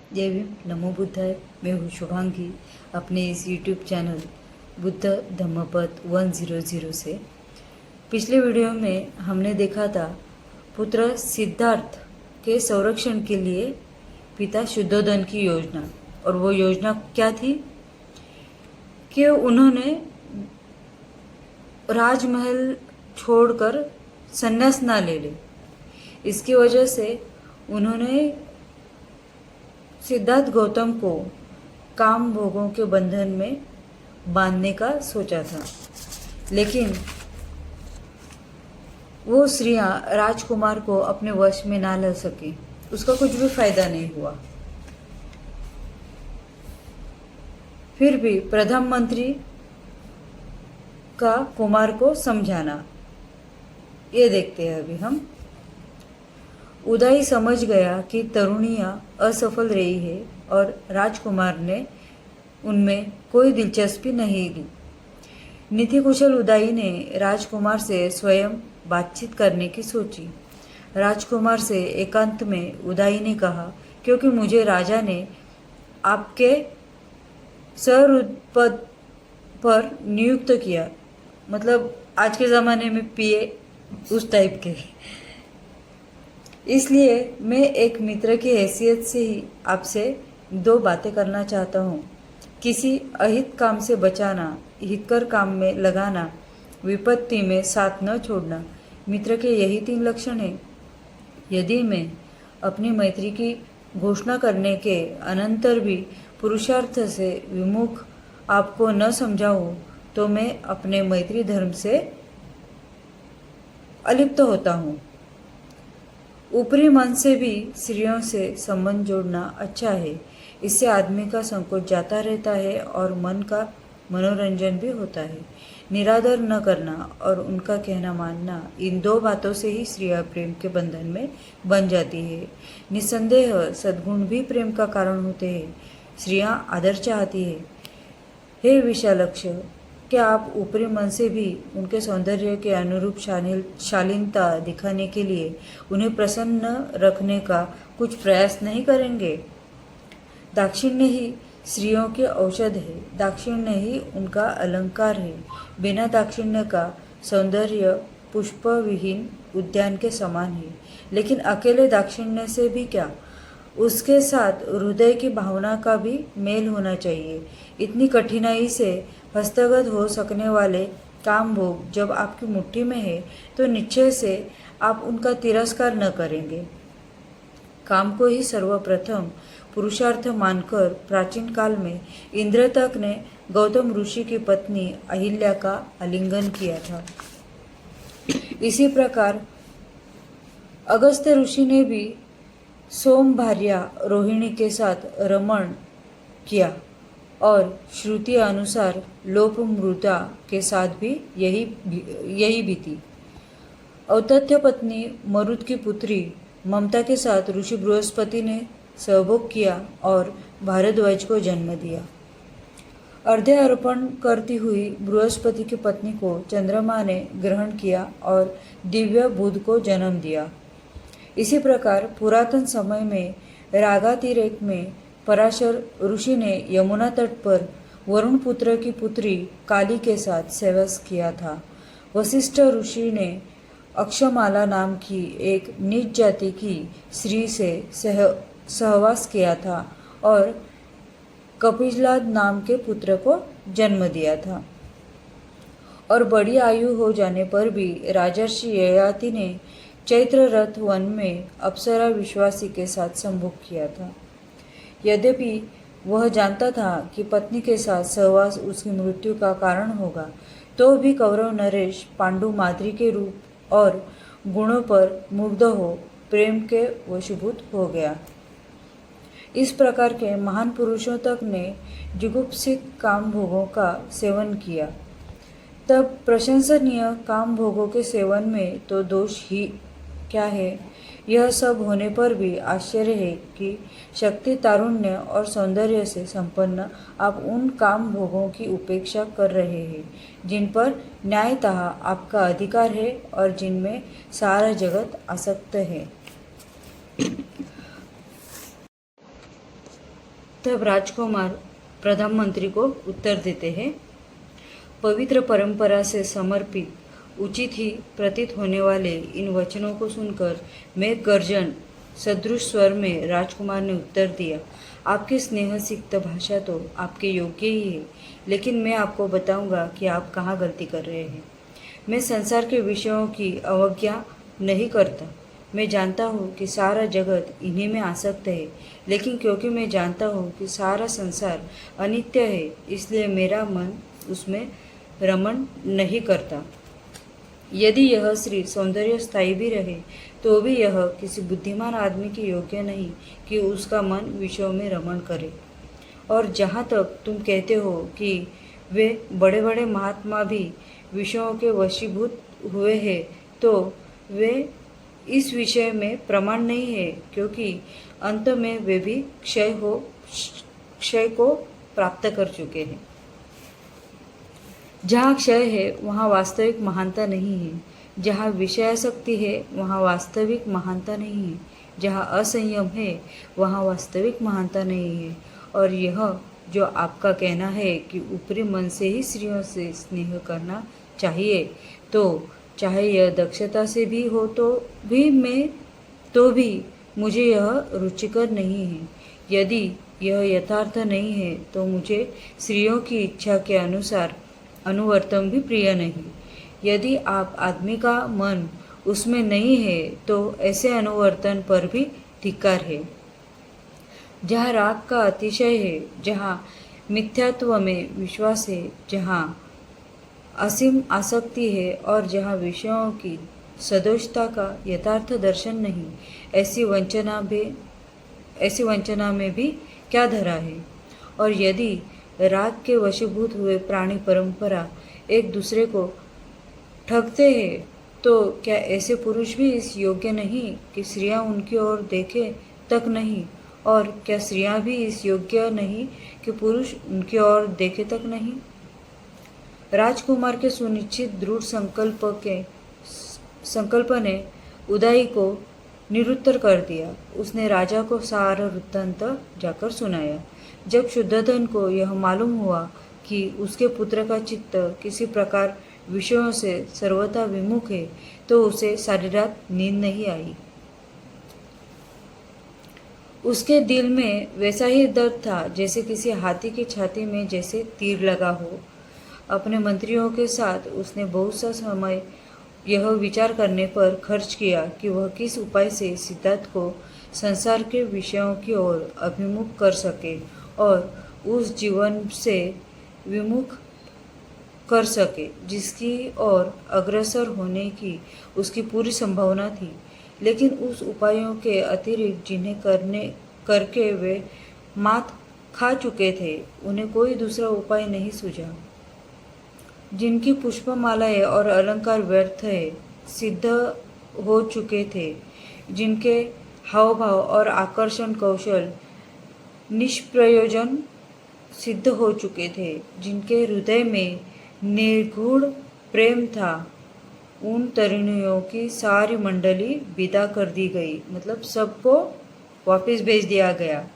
जय भीम, नमो बुद्धाय। मैं हूँ शुभांगी अपने इस यूट्यूब चैनल बुद्ध धम्मपद 100 से। पिछले वीडियो में हमने देखा था पुत्र सिद्धार्थ के संरक्षण के लिए पिता शुद्धोदन की योजना। और वो योजना क्या थी कि उन्होंने राजमहल छोड़कर संन्यास ना ले ले। इसकी वजह से उन्होंने सिद्धार्थ गौतम को काम भोगों के बंधन में बांधने का सोचा था, लेकिन वो स्त्रियां राजकुमार को अपने वश में ना ला सकी। उसका कुछ भी फायदा नहीं हुआ। फिर भी प्रधानमंत्री का कुमार को समझाना, ये देखते हैं अभी हम। उदय समझ गया कि तरुणियां असफल रही है और राजकुमार ने उनमें कोई दिलचस्पी नहीं ली। नीति कुशल उदय ने राजकुमार से स्वयं बातचीत करने की सोची। राजकुमार से एकांत में उदय ने कहा, क्योंकि मुझे राजा ने आपके सरपद पर नियुक्त किया, मतलब आज के ज़माने में पीए उस टाइप के, इसलिए मैं एक मित्र की हैसियत से ही आपसे दो बातें करना चाहता हूँ। किसी अहित काम से बचाना, हितकर काम में लगाना, विपत्ति में साथ न छोड़ना, मित्र के यही 3 लक्षण हैं। यदि मैं अपनी मैत्री की घोषणा करने के अनंतर भी पुरुषार्थ से विमुख आपको न समझाऊं, तो मैं अपने मैत्री धर्म से अलिप्त होता हूँ। ऊपरी मन से भी स्त्रियों से संबंध जोड़ना अच्छा है। इससे आदमी का संकोच जाता रहता है और मन का मनोरंजन भी होता है। निरादर न करना और उनका कहना मानना, इन 2 बातों से ही स्त्रियां प्रेम के बंधन में बन जाती है। निसंदेह सद्गुण भी प्रेम का कारण होते हैं। स्त्रियां आदर चाहती है। हे विशालक्ष, क्या आप ऊपरी मन से भी उनके सौंदर्य के अनुरूप शालीनता दिखाने के लिए उन्हें प्रसन्न रखने का कुछ प्रयास नहीं करेंगे? दाक्षिण्य ही स्त्रियों की औषध है। दाक्षिण्य ही उनका अलंकार है। बिना दाक्षिण्य का सौंदर्य पुष्प विहीन उद्यान के समान है। लेकिन अकेले दाक्षिण्य से भी क्या, उसके साथ हृदय की भावना का भी मेल होना चाहिए। इतनी कठिनाई से हस्तगत हो सकने वाले काम भोग जब आपकी मुट्ठी में है, तो निश्चय से आप उनका तिरस्कार न करेंगे। काम को ही सर्वप्रथम पुरुषार्थ मानकर प्राचीन काल में इंद्र तक ने गौतम ऋषि की पत्नी अहिल्या का आलिंगन किया था। इसी प्रकार अगस्त्य ऋषि ने भी सोम भार्या रोहिणी के साथ रमण किया और श्रुति अनुसार लोपमृता के साथ भी यही बीती। औतथ्य पत्नी मरुत की पुत्री ममता के साथ ऋषि बृहस्पति ने सहभोग किया और भारद्वाज को जन्म दिया। अर्घ्य अर्पण करती हुई बृहस्पति की पत्नी को चंद्रमा ने ग्रहण किया और दिव्य बुध को जन्म दिया। इसी प्रकार पुरातन समय में रागातिरेक में पराशर ऋषि ने यमुना तट पर वरुण पुत्र की पुत्री काली के साथ सहवास किया था। वशिष्ठ ऋषि ने अक्षमाला नाम की एक नीच जाति की स्त्री से सहवास किया था और कपिलाद नाम के पुत्र को जन्म दिया था। और बड़ी आयु हो जाने पर भी राजर्षि ययाति ने चैत्र रथ वन में अप्सरा विश्वासी के साथ संभोग किया था। यद्यपि वह जानता था कि पत्नी के साथ सहवास उसकी मृत्यु का कारण होगा, तो भी कौरव नरेश पांडु माद्री के रूप और गुणों पर मुग्ध हो प्रेम के वशीभूत हो गया। इस प्रकार के महान पुरुषों तक ने जुगुप्सित काम भोगों का सेवन किया। तब प्रशंसनीय काम भोगों के सेवन में तो दोष ही क्या है? यह सब होने पर भी आश्चर्य है कि शक्ति, तारुण्य और सौंदर्य से संपन्न आप उन काम भोगों की उपेक्षा कर रहे हैं जिन पर न्यायतः आपका अधिकार है और जिनमें सारा जगत आसक्त है। तब राजकुमार प्रधानमंत्री को उत्तर देते हैं, पवित्र परंपरा से समर्पित उचित ही प्रतीत होने वाले इन वचनों को सुनकर मैं गर्जन सदृश स्वर में राजकुमार ने उत्तर दिया, आपकी स्नेह सिक्त भाषा तो आपके योग्य ही है, लेकिन मैं आपको बताऊंगा कि आप कहाँ गलती कर रहे हैं। मैं संसार के विषयों की अवज्ञा नहीं करता। मैं जानता हूँ कि सारा जगत इन्हीं में आसक्त है, लेकिन क्योंकि मैं जानता हूँ कि सारा संसार अनित्य है, इसलिए मेरा मन उसमें रमण नहीं करता। यदि यह श्री सौंदर्य स्थायी भी रहे तो भी यह किसी बुद्धिमान आदमी के योग्य नहीं कि उसका मन विषयों में रमण करे। और जहाँ तक तुम कहते हो कि वे बड़े बड़े महात्मा भी विषयों के वशीभूत हुए हैं, तो वे इस विषय में प्रमाण नहीं है, क्योंकि अंत में वे भी क्षय को प्राप्त कर चुके हैं। जहाँ क्षय है वहाँ वास्तविक महानता नहीं है, जहाँ विषयासक्ति है वहाँ वास्तविक महानता नहीं है, जहाँ असंयम है वहाँ वास्तविक महानता नहीं है। और यह जो आपका कहना है कि ऊपरी मन से ही स्त्रियों से स्नेह करना चाहिए, तो चाहे यह दक्षता से भी हो तो भी मुझे यह रुचिकर नहीं है। यदि यह यथार्थ नहीं है तो मुझे स्त्रियों की इच्छा के अनुसार अनुवर्तन भी प्रिय नहीं। यदि आप आदमी का मन उसमें नहीं है तो ऐसे अनुवर्तन पर भी धिक्कार है। जहाँ राग का अतिशय है, जहाँ मिथ्यात्व में विश्वास है, जहाँ असीम आसक्ति है और जहाँ विषयों की सदोषता का यथार्थ दर्शन नहीं, ऐसी वंचना में भी क्या धरा है। और यदि राग के वशीभूत हुए प्राणी परंपरा एक दूसरे को ठगते हैं, तो क्या ऐसे पुरुष भी इस योग्य नहीं कि स्त्रियां उनकी ओर देखे तक नहीं, और क्या स्त्रियां भी इस योग्य नहीं कि पुरुष उनकी ओर देखे तक नहीं। राजकुमार के सुनिश्चित दृढ़ संकल्प ने उदाई को निरुत्तर कर दिया। उसने राजा को सारा वृत्तांत जाकर सुनाया। जब शुद्धोधन को यह मालूम हुआ कि उसके पुत्र का चित्त किसी प्रकार विषयों से सर्वथा विमुख है, तो उसे सारी रात नींद नहीं आई। उसके दिल में वैसा ही दर्द था जैसे किसी हाथी की छाती में जैसे तीर लगा हो। अपने मंत्रियों के साथ उसने बहुत सा समय यह विचार करने पर खर्च किया कि वह किस उपाय से सिद्धार्थ को संसार के विषयों की ओर अभिमुख कर सके और उस जीवन से विमुख कर सके जिसकी ओर अग्रसर होने की उसकी पूरी संभावना थी। लेकिन उस उपायों के अतिरिक्त जिन्हें करके वे मात खा चुके थे, उन्हें कोई दूसरा उपाय नहीं सूझा। जिनकी पुष्पमालाएं और अलंकार व्यर्थ है सिद्ध हो चुके थे, जिनके हाव भाव और आकर्षण कौशल निष्प्रयोजन सिद्ध हो चुके थे, जिनके हृदय में निर्गुण प्रेम था, उन तरुणियों की सारी मंडली विदा कर दी गई, मतलब सबको वापस भेज दिया गया।